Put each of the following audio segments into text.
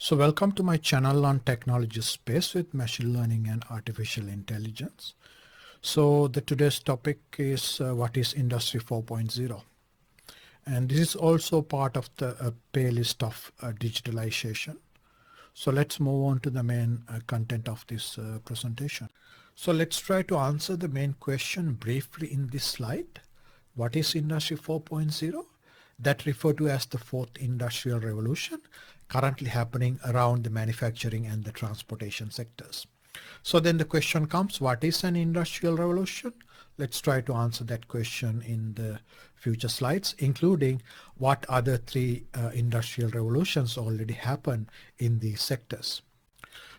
So welcome to my channel on technology space with machine learning and artificial intelligence. So the today's topic is what is Industry 4.0, and this is also part of the playlist of digitalization. So let's move on to the main content of this presentation. So let's try to answer the main question briefly in this slide. What is Industry 4.0? That referred to as the fourth industrial revolution, currently happening around the manufacturing and the transportation sectors. So then the question comes, what is an industrial revolution? Let's try to answer that question in the future slides, including what other three industrial revolutions already happen in these sectors.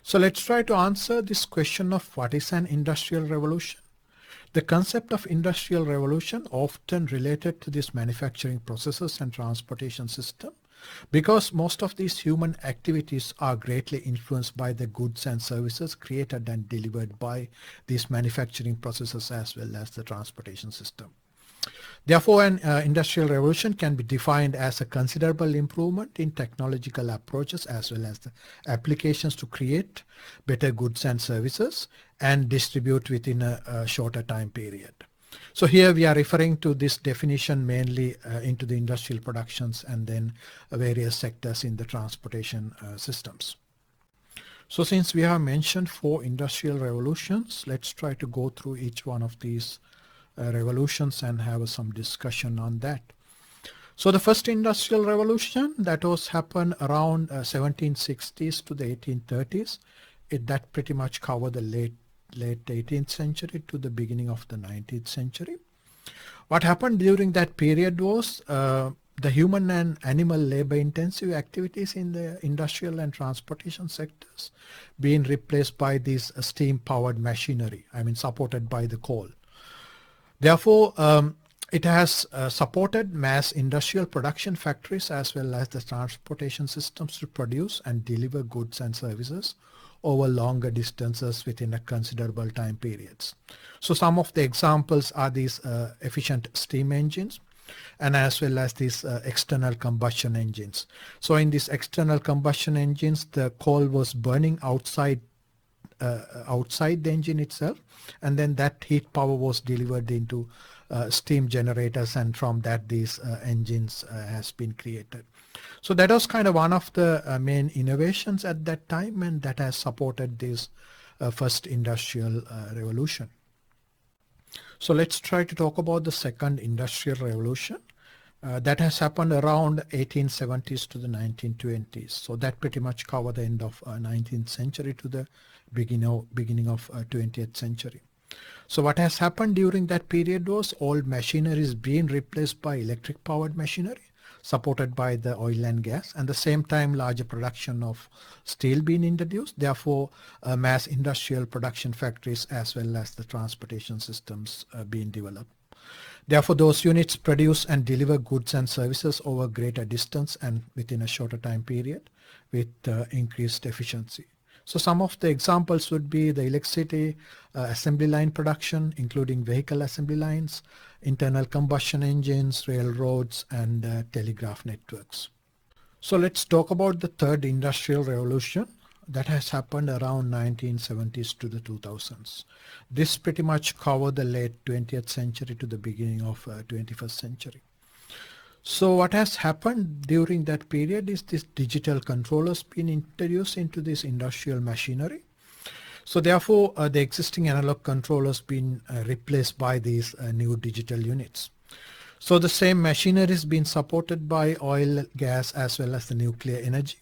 So let's try to answer this question of what is an industrial revolution. The concept of industrial revolution often related to these manufacturing processes and transportation system, because most of these human activities are greatly influenced by the goods and services created and delivered by these manufacturing processes as well as the transportation system. Therefore, an industrial revolution can be defined as a considerable improvement in technological approaches as well as the applications to create better goods and services and distribute within a shorter time period. So here we are referring to this definition mainly into the industrial productions and then various sectors in the transportation systems. So since we have mentioned 4 industrial revolutions, let's try to go through each one of these revolutions and have some discussion on that. So the first industrial revolution that was happened around 1760s to the 1830s, that pretty much covered the late 18th century to the beginning of the 19th century. What happened during that period was the human and animal labor intensive activities in the industrial and transportation sectors being replaced by this steam powered machinery, supported by the coal. Therefore, it has supported mass industrial production factories as well as the transportation systems to produce and deliver goods and services over longer distances within a considerable time periods. So some of the examples are these efficient steam engines and as well as these external combustion engines. So in these external combustion engines, the coal was burning outside the engine itself, and then that heat power was delivered into steam generators, and from that these engines has been created. So that was kind of one of the main innovations at that time, and that has supported this first industrial revolution. So let's try to talk about the second industrial revolution. That has happened around 1870s to the 1920s. So that pretty much covered the end of 19th century to the beginning of 20th century. So what has happened during that period was old machinery is being replaced by electric powered machinery supported by the oil and gas, and the same time larger production of steel being introduced. Therefore, mass industrial production factories as well as the transportation systems being developed. Therefore, those units produce and deliver goods and services over greater distance and within a shorter time period with increased efficiency. So some of the examples would be the electricity assembly line production, including vehicle assembly lines, internal combustion engines, railroads, and telegraph networks. So let's talk about the third industrial revolution that has happened around 1970s to the 2000s. This pretty much covered the late 20th century to the beginning of 21st century. So what has happened during that period is this digital controllers being introduced into this industrial machinery. So therefore, the existing analog controllers being replaced by these new digital units. So the same machinery is being supported by oil, gas, as well as the nuclear energy.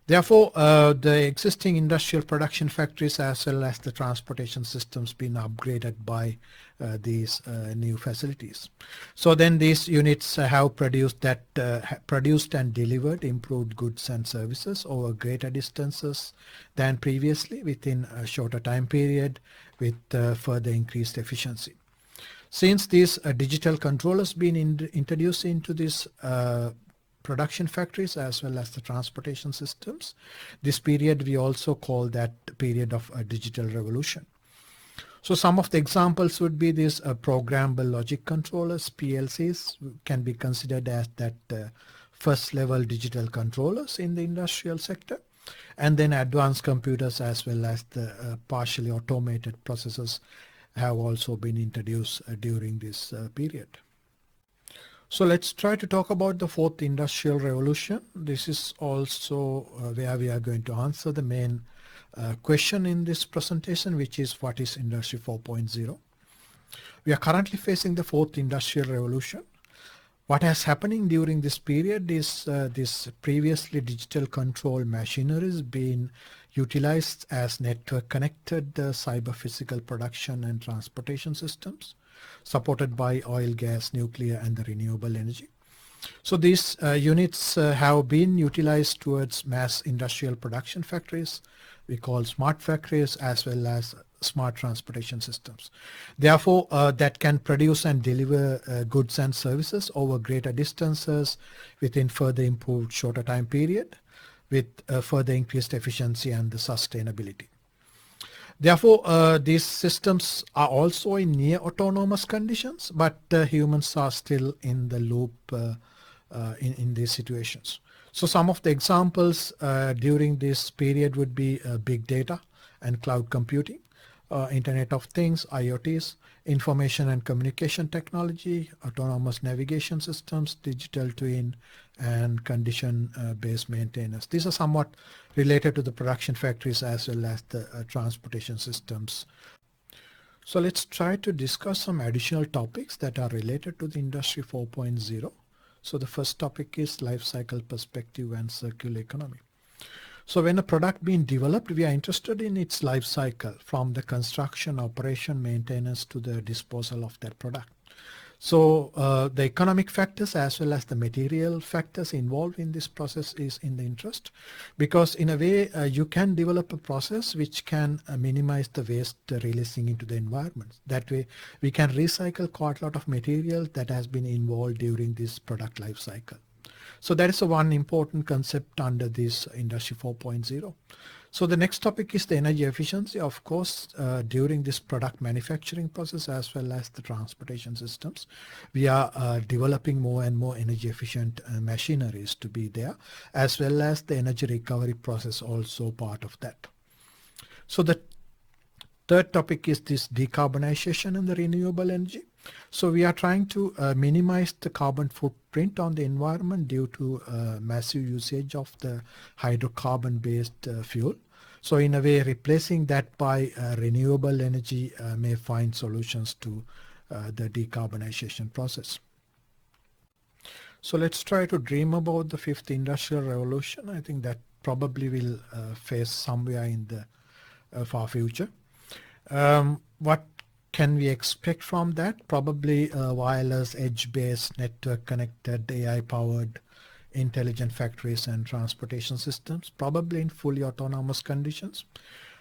Therefore, the existing industrial production factories as well as the transportation systems being upgraded by these new facilities. So then these units have produced and delivered improved goods and services over greater distances than previously within a shorter time period with further increased efficiency. Since these digital controllers being introduced into this production factories as well as the transportation systems, this period we also call that period of a digital revolution. So some of the examples would be these programmable logic controllers, PLCs, can be considered as that first level digital controllers in the industrial sector, and then advanced computers as well as the partially automated processes have also been introduced during this period. So let's try to talk about the fourth industrial revolution. This is also where we are going to answer the main question in this presentation, which is what is Industry 4.0. We are currently facing the fourth industrial revolution. What is happening during this period is this previously digital control machinery is being utilized as network connected cyber physical production and transportation systems supported by oil, gas, nuclear and the renewable energy. So these units have been utilized towards mass industrial production factories, we call smart factories, as well as smart transportation systems. Therefore, that can produce and deliver goods and services over greater distances within further improved shorter time period with further increased efficiency and the sustainability. Therefore, these systems are also in near autonomous conditions, but humans are still in the loop in these situations. So some of the examples during this period would be big data and cloud computing, Internet of Things, IoTs, information and communication technology, autonomous navigation systems, digital twin, and condition-based maintenance. These are somewhat related to the production factories as well as the transportation systems. So let's try to discuss some additional topics that are related to the Industry 4.0. So the first topic is life cycle perspective and circular economy. So when a product being developed, we are interested in its life cycle from the construction, operation, maintenance to the disposal of that product. So the economic factors as well as the material factors involved in this process is in the interest, because in a way you can develop a process which can minimize the waste releasing into the environment. That way we can recycle quite a lot of material that has been involved during this product life cycle. So that is one important concept under this Industry 4.0. So the next topic is the energy efficiency, of course, during this product manufacturing process as well as the transportation systems. We are developing more and more energy efficient machineries to be there, as well as the energy recovery process also part of that. So the third topic is this decarbonization and the renewable energy. So we are trying to minimize the carbon footprint on the environment due to massive usage of the hydrocarbon based fuel. So in a way replacing that by renewable energy may find solutions to the decarbonization process. So let's try to dream about the fifth industrial revolution. I think that probably will face somewhere in the far future. What can we expect from that? Probably wireless, edge-based, network-connected, AI-powered, intelligent factories and transportation systems, probably in fully autonomous conditions.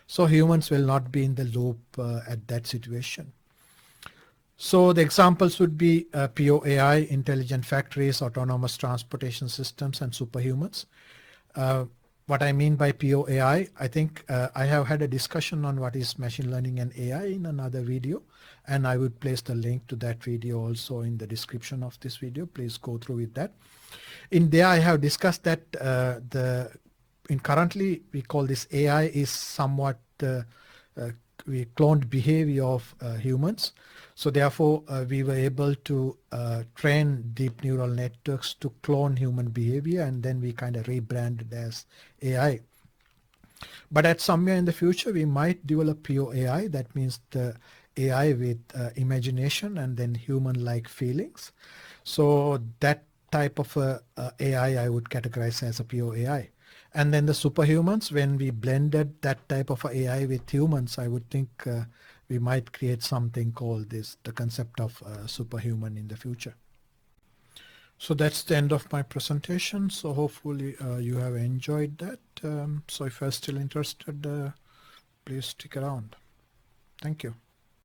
So humans will not be in the loop at that situation. So the examples would be POAI, intelligent factories, autonomous transportation systems, and superhumans. What I mean by POAI, I think I have had a discussion on what is machine learning and AI in another video, and I would place the link to that video also in the description of this video. Please go through with that. In there, I have discussed that currently we call this AI is somewhat we cloned behavior of humans. So therefore, we were able to train deep neural networks to clone human behavior, and then we kind of rebranded as AI. But at somewhere in the future, we might develop POAI. That means the AI with imagination and then human-like feelings. So that type of AI I would categorize as a POAI. And then the superhumans, when we blended that type of AI with humans, I would think we might create something called the concept of superhuman in the future. So that's the end of my presentation. So hopefully you have enjoyed that. So if you're still interested, please stick around. Thank you.